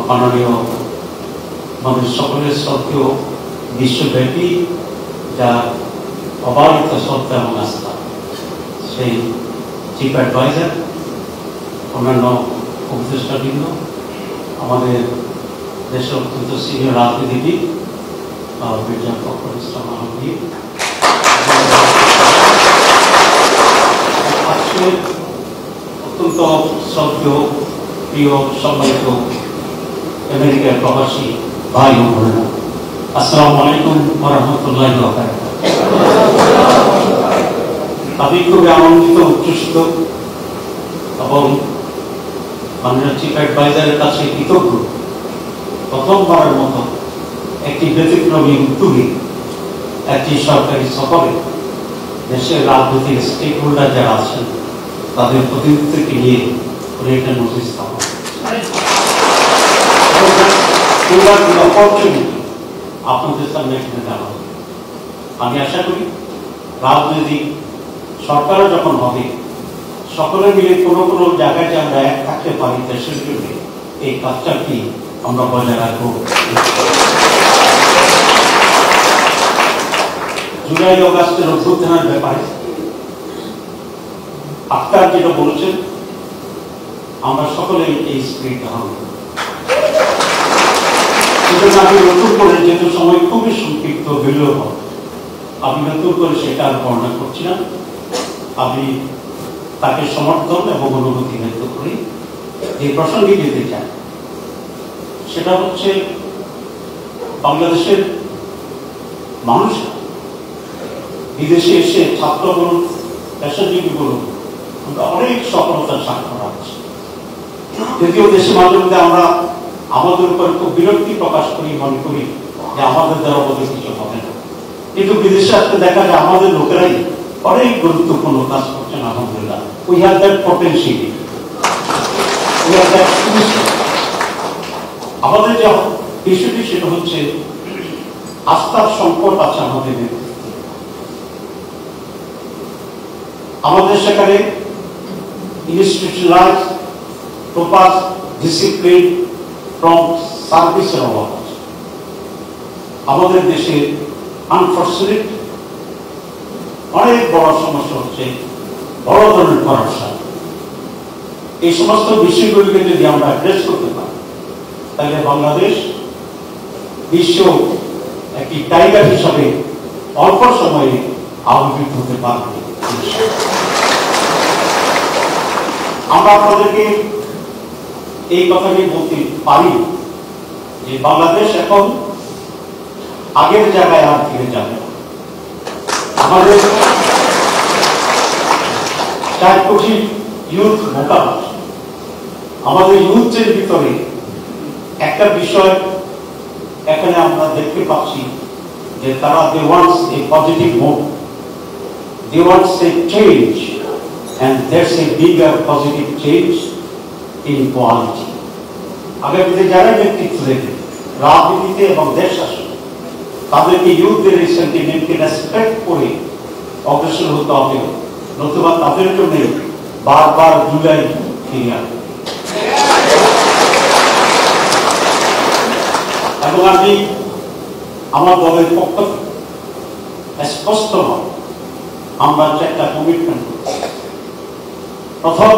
মাননীয় আমাদের সকলের শ্রদ্ধেয় বিশ্বব্যাপী যা অবারিত শ্রদ্ধা এবং আস্থা সেই চিফ অ্যাডভাইজার, অন্যান্য উপদেষ্টাবৃন্দ, আমাদের দেশের অত্যন্ত সিনিয়র রাজনীতিবিদ মির্জা ফখরুল ইসলাম আলমগীর, আজকে অত্যন্ত শ্রদ্ধেয় প্রিয় সম্মানিত আমেরিকার প্রবাসী ভাই ও বোনেরা, আসসালামু আলাইকুম ওয়া রাহমাতুল্লাহি ওয়া বারাকাতুহু। আমি খুবই আনন্দিত, উচ্ছ্বসিত এবং মাননীয় চিফ অ্যাডভাইজারের কাছে কৃতজ্ঞ। প্রথমবারের মতো একটি ব্যতিক্রমী উদ্যোগে একটি সরকারি সফরে দেশের রাজনৈতিক স্টেক হোল্ডার যারা আছেন তাদের প্রতিনিধিত্বকে নিয়ে উনি একটা নোটিশ স্থাপন আপনাদের সামনে এখানে দেওয়া হবে। আমি আশা করি রাজনৈতিক সরকারও যখন হবে সকলে মিলে কোনো কোনো জায়গায় যে আমরা এক থাকতে পারি দেশের জন্য, এই কাজটাকে আমরা বজায় রাখবো। জুলাই অগাস্টের অভ্যুত্থানের ব্যাপারে আক্তার যেটা বলেছেন, আমরা সকলেই এই স্পিরিট হব। সেজন্য আমি নতুন করে, যেহেতু সময় খুবই সংক্ষিপ্ত বিলম্ব, আমি নতুন করে সেটা আর বর্ণনা করছি না। আমি তাকে সমর্থন এবং অনুভূতি ব্যক্ত করি। যে প্রসঙ্গে যেতে চাই সেটা হচ্ছে বাংলাদেশের মানুষ বিদেশে এসে ছাত্র বলুন, পেশাজীবী বলুন, আমরা অনেক সফলতার স্বাক্ষর রাখছি। যদিও দেশে মাঝে মধ্যে আমরা আমাদের উপর খুব বিরক্তি প্রকাশ করি, মনে করি যে আমাদের দ্বারা আমাদের কিছু হবে না, কিন্তু বিদেশে আসতে দেখা যায় আমাদের লোকেরাই অনেক গুরুত্বপূর্ণ কাজ করছেন। আলহামদুলিল্লাহ, we have that potential, we have that potential. আমাদের যে বিষয়টি সেটা হচ্ছে আস্থার সংকট আছে আমাদের নেতৃত্বে। আমাদের সেখানে ইনস্টিটিউশনালাইজ প্রপার ডিসিপ্লিন ফ্রম সার্ভিসের অভাব আছে আমাদের দেশে। আনফর্চুনেট অনেক বড় সমস্যা হচ্ছে বড় ধরনের করাপশন। এই সমস্ত বিষয়গুলিকে যদি আমরা অ্যাড্রেস করতে পারি তাহলে বাংলাদেশ বিশ্ব একটি টাইগার হিসাবে অল্প সময়ে আবির্ভূত হতে পারবে। আমরা আপনাদেরকে এই কথাটি বলতে পারি যে বাংলাদেশ এখন আগের জায়গায় আর ফিরে যাবে। আমাদের 4 কোটি ইউথ ভোটার, আমাদের ইউথের ভিতরে একটা বিষয় এখানে আমরা দেখতে পাচ্ছি যে তারা they wants a positive move, they wants a change, and there's a bigger positive change in quality. আগামীতে যারা নেতৃত্ব দেবে রাজনীতিতে এবং দেশ শাসন, তাদেরকে ইউথদের এই সেন্টিমেন্টকে রেসপেক্ট করে অগ্রসর হতে হবে, নতুবা তাদের জন্য বারবার জুলাই ফিরে আসবে। এবং আমি আমার দলের পক্ষ থেকে স্পষ্ট আমরা একটা কমিটমেন্ট করছি। প্রথম,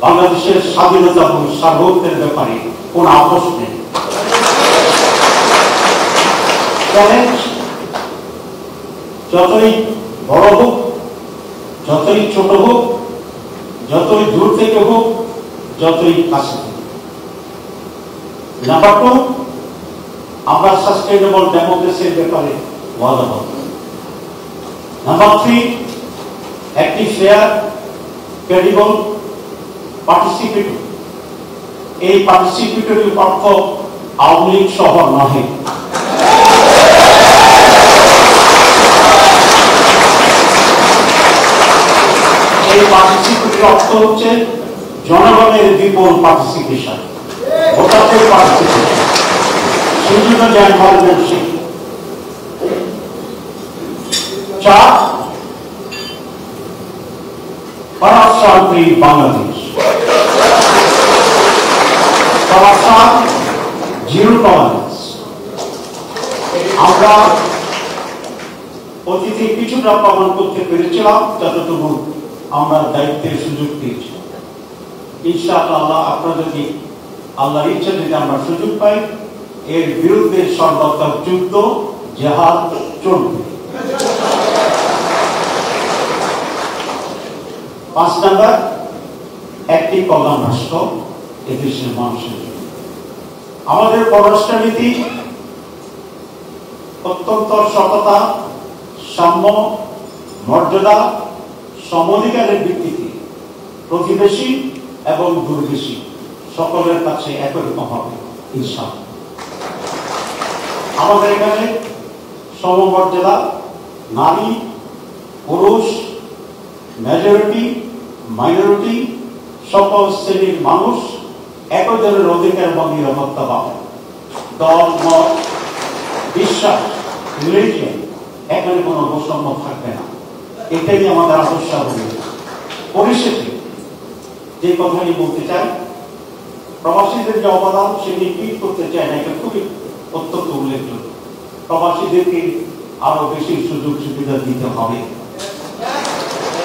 বাংলাদেশের স্বাধীনতা এবং সার্বভৌমত্বের ব্যাপারে কোন আপোষ নেই। চ্যালেঞ্জ যতই বড় হোক, যতই ছোট হোক, যতই দূর থেকে হোক, যতই কাছে হোক। নাম্বার 2, আমরা সাস্টেইনেবল ডেমোক্রেসির ব্যাপারে ওয়াদাবদ্ধ। নাম্বার 3, একটি ফেয়ার, ক্রেডিবল, পার্টিসিপেটরি। এই পার্টিসিপেটরি অর্থ আওয়ামী লীগ সহ নহে। এই পার্টিসিপেটরি অর্থ হচ্ছে জনগণের বিপুল পার্টিসিপেশন, ভোটারদের পার্টিসিপেশন, সেজন্য যে এনভায়রনমেন্ট সেই। 4, corruption free Bangladesh. Corruption, zero tolerance. আমরা অতীতে কিছুটা প্রমাণ করতে পেরেছিলাম যতটুকু আমরা দায়িত্বের সুযোগ পেয়েছি। ইনশাআল্লাহ আপনারা যদি আল্লাহর ইচ্ছা যদি আমরা সুযোগ পাই, এর বিরুদ্ধে সর্বাত্মক যুদ্ধ জিহাদ চলবে। 5 নাম্বার, একটি কল্যাণ রাষ্ট্র এদেশের মানুষের জন্য। আমাদের পররাষ্ট্রনীতি অত্যন্ত সততা, সাম্য, মর্যাদা, সমঅধিকারের ভিত্তিতে প্রতিবেশী এবং দূরদেশী সকলের কাছে একই রকম হবে ইনশাআল্লাহ। আমাদের এখানে সমমর্যাদা, নারী, পুরুষ, মেজরিটি, মাইনরিটি সকল শ্রেণীর মানুষ একই ধরনের অধিকার এবং নিরাপত্তা পাবে। দল, মত, বিশ্বাস, রিলিজিয়ন এখানে কোনো বৈষম্য থাকবে না। এটাই আমাদের আদর্শ। পরিশেষে যে কথাটি বলতে চাই, প্রবাসীদের যে অবদান সেটি টুইট করতে চাই না, এটা খুবই অত্যন্ত উল্লেখযোগ্য। প্রবাসীদেরকে আরো বেশি সুযোগ সুবিধা দিতে হবে।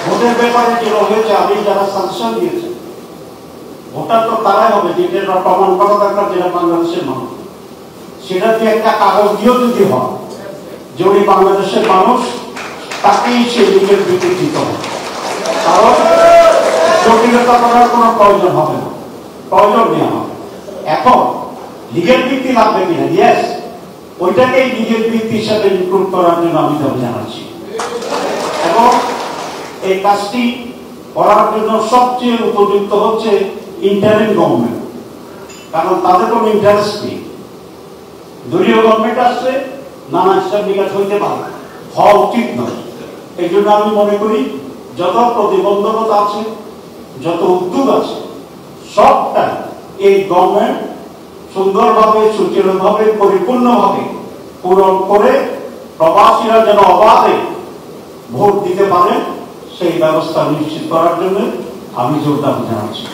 ভোটের ব্যাপারে যেটা হয়েছে, আমি যারা সাংসদ দিয়েছে ভোটার তো তারাই হবে যেটা প্রমাণ করা দরকার, যেটা বাংলাদেশের মানুষ। সেটা দিয়ে একটা কাগজ দিয়েও যদি হয় যে উনি বাংলাদেশের মানুষ, তাকেই সে নিজের দিকে দিতে হবে। কারণ জটিলতা করার কোনো প্রয়োজন হবে না, প্রয়োজন নেওয়া হবে। এখন লিগেল ভিত্তি লাগবে কিনা, ইয়েস, ওইটাকেই লিগেল ভিত্তি হিসাবে ইনক্লুড করার জন্য আমি দাবি জানাচ্ছি। এবং এই কাজটি করার জন্য সবচেয়ে উপযুক্ত হচ্ছে ইন্টারিম গভর্নমেন্ট, কারণ তাদের কোনো ইন্টারেস্ট নেই। দলীয় গভর্নমেন্ট আসছে, নানা হিসাব নিকাশ হইতে পারে, হওয়া উচিত নয়। এই জন্য আমি মনে করি যত প্রতিবন্ধকতা আছে, যত উদ্যোগ আছে, সবটাই এই গভর্নমেন্ট সুন্দরভাবে, সুচারুভাবে, পরিপূর্ণভাবে পূরণ করে প্রবাসীরা যেন অবাধে ভোট দিতে পারে সেই ব্যবস্থা নিশ্চিত করার জন্য আমি জোর দাবি জানাচ্ছি।